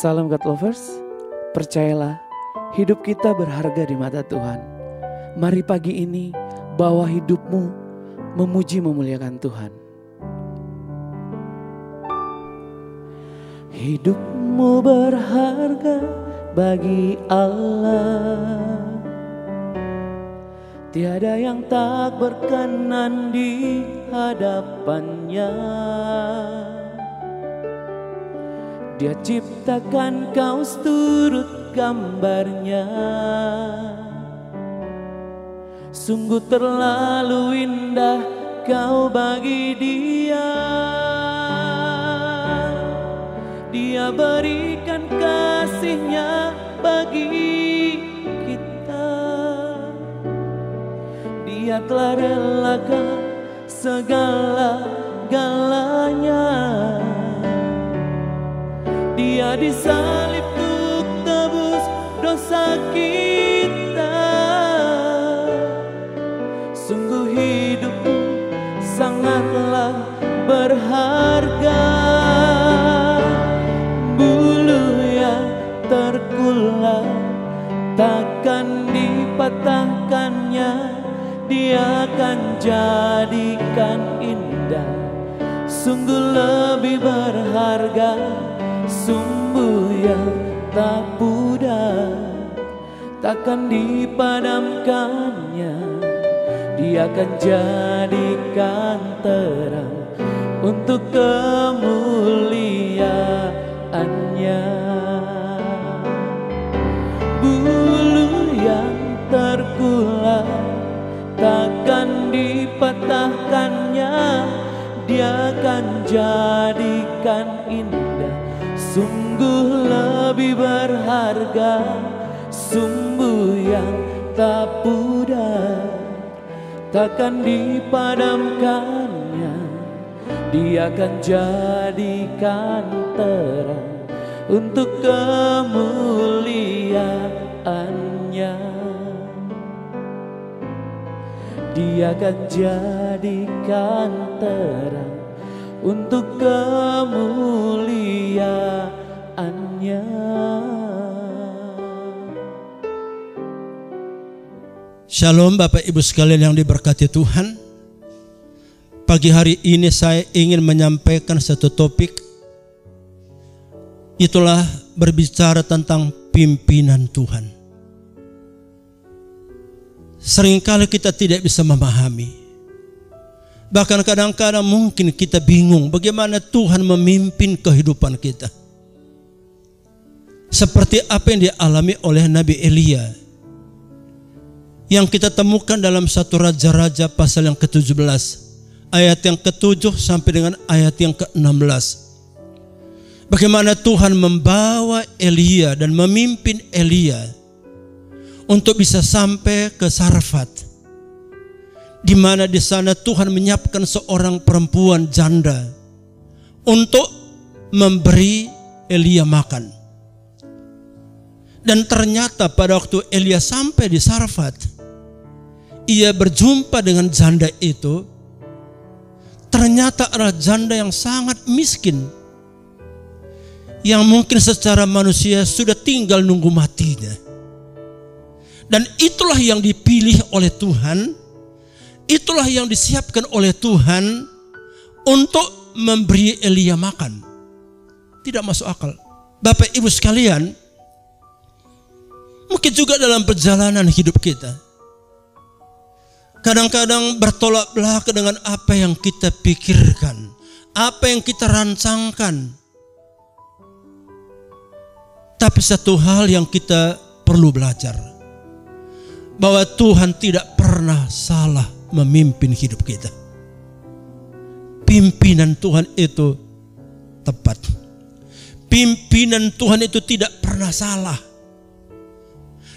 Salam God Lovers, percayalah hidup kita berharga di mata Tuhan. Mari pagi ini bawa hidupmu memuji memuliakan Tuhan. Hidupmu berharga bagi Allah, tiada yang tak berkenan di hadapannya. Dia ciptakan kau seturut gambarnya. Sungguh terlalu indah kau bagi dia. Dia berikan kasihnya bagi kita. Dia telah relakan segala-galanya. Dia disalib untuk tebus dosa kita. Sungguh hidupmu sangatlah berharga. Bulu yang terkulai takkan dipatahkannya. Dia akan jadikan indah. Sungguh lebih berharga sumbu yang tak pudar, takkan dipadamkannya. Dia akan jadikan terang untuk kemuliaannya. Bulu yang terkulai takkan dipatahkannya. Dia akan jadikan indah. Sungguh lebih berharga sumbu yang tak pudar, takkan dipadamkannya. Dia akan jadikan terang untuk kemuliaannya. Dia akan jadikan terang untuk kemuliaannya. Shalom Bapak Ibu sekalian yang diberkati Tuhan. Pagi hari ini saya ingin menyampaikan satu topik. Itulah berbicara tentang pimpinan Tuhan. seringkali kita tidak bisa memahami. Bahkan kadang-kadang mungkin kita bingung bagaimana Tuhan memimpin kehidupan kita. Seperti apa yang dialami oleh Nabi Elia, yang kita temukan dalam 1 Raja-Raja pasal yang ke-17, ayat yang ke-7 sampai dengan ayat yang ke-16. Bagaimana Tuhan membawa Elia dan memimpin Elia untuk bisa sampai ke Sarfat, di mana di sana Tuhan menyiapkan seorang perempuan janda untuk memberi Elia makan. Dan ternyata pada waktu Elia sampai di Sarfat, ia berjumpa dengan janda itu. Ternyata adalah janda yang sangat miskin, yang mungkin secara manusia sudah tinggal nunggu matinya. Dan itulah yang dipilih oleh Tuhan, itulah yang disiapkan oleh Tuhan untuk memberi Elia makan. Tidak masuk akal. Bapak Ibu sekalian, mungkin juga dalam perjalanan hidup kita, kadang-kadang bertolak belakang dengan apa yang kita pikirkan, apa yang kita rancangkan. Tapi satu hal yang kita perlu belajar, bahwa Tuhan tidak pernah salah memimpin hidup kita. Pimpinan Tuhan itu tepat. Pimpinan Tuhan itu tidak pernah salah.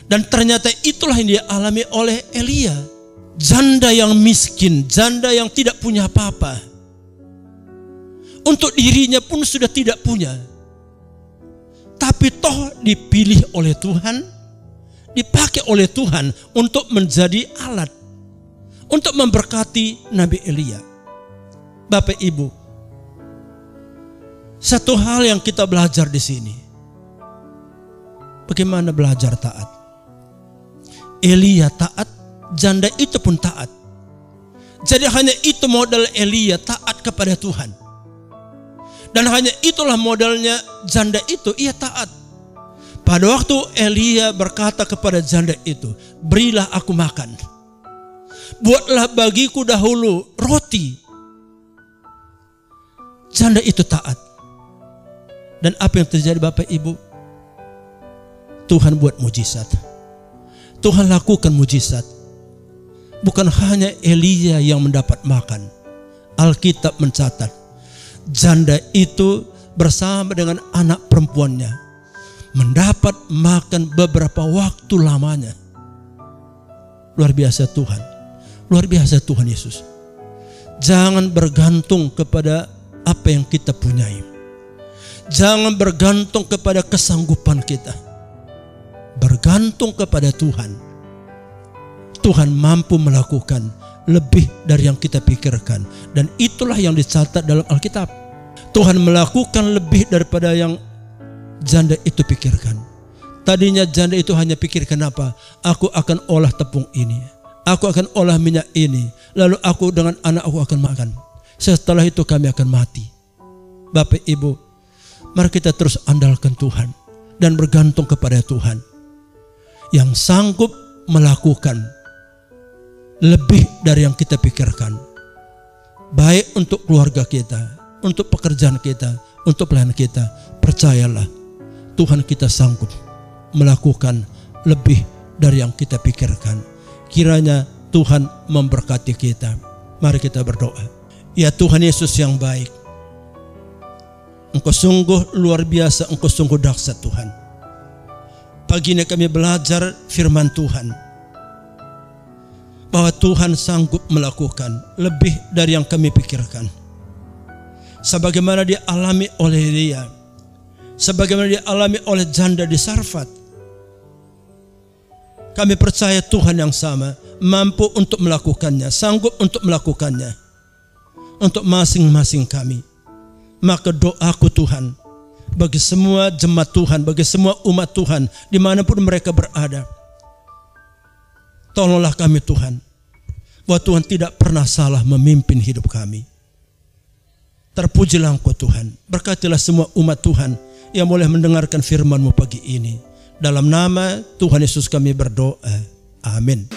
Dan ternyata itulah yang dialami oleh Elia. Janda yang miskin, janda yang tidak punya apa-apa. Untuk dirinya pun sudah tidak punya. Tapi toh dipilih oleh Tuhan, dipakai oleh Tuhan untuk menjadi alat, untuk memberkati Nabi Elia. Bapak Ibu, satu hal yang kita belajar di sini, bagaimana belajar taat. Elia taat, janda itu pun taat. Jadi hanya itu modal Elia, taat kepada Tuhan. Dan hanya itulah modalnya janda itu, ia taat. Pada waktu Elia berkata kepada janda itu, berilah aku makan, buatlah bagiku dahulu roti. Janda itu taat. Dan apa yang terjadi Bapak Ibu? Tuhan buat mujizat. Tuhan lakukan mujizat. Bukan hanya Elia yang mendapat makan. Alkitab mencatat, janda itu bersama dengan anak perempuannya mendapat makan beberapa waktu lamanya. Luar biasa Tuhan. Luar biasa Tuhan Yesus. Jangan bergantung kepada apa yang kita punyai. Jangan bergantung kepada kesanggupan kita. Bergantung kepada Tuhan. Tuhan mampu melakukan lebih dari yang kita pikirkan. Dan itulah yang dicatat dalam Alkitab. Tuhan melakukan lebih daripada yang janda itu pikirkan. Tadinya janda itu hanya pikirkan apa? Aku akan olah tepung ini, aku akan olah minyak ini, lalu aku dengan anak aku akan makan. Setelah itu kami akan mati. Bapak Ibu, mari kita terus andalkan Tuhan dan bergantung kepada Tuhan yang sanggup melakukan lebih dari yang kita pikirkan. Baik untuk keluarga kita, untuk pekerjaan kita, untuk pelayanan kita. Percayalah, Tuhan kita sanggup melakukan lebih dari yang kita pikirkan. Kiranya Tuhan memberkati kita. Mari kita berdoa. Ya Tuhan Yesus yang baik, Engkau sungguh luar biasa, Engkau sungguh dahsyat Tuhan. Pagi ini kami belajar firman Tuhan, bahwa Tuhan sanggup melakukan lebih dari yang kami pikirkan. Sebagaimana dialami oleh Elia, sebagaimana dialami oleh janda di Sarfat, kami percaya Tuhan yang sama mampu untuk melakukannya, sanggup untuk melakukannya untuk masing-masing kami. Maka doaku Tuhan, bagi semua jemaat Tuhan, bagi semua umat Tuhan dimanapun mereka berada, tolonglah kami Tuhan, bahwa Tuhan tidak pernah salah memimpin hidup kami. Terpujilah Engkau Tuhan. Berkatilah semua umat Tuhan yang boleh mendengarkan firman-Mu pagi ini. Dalam nama Tuhan Yesus kami berdoa. Amin.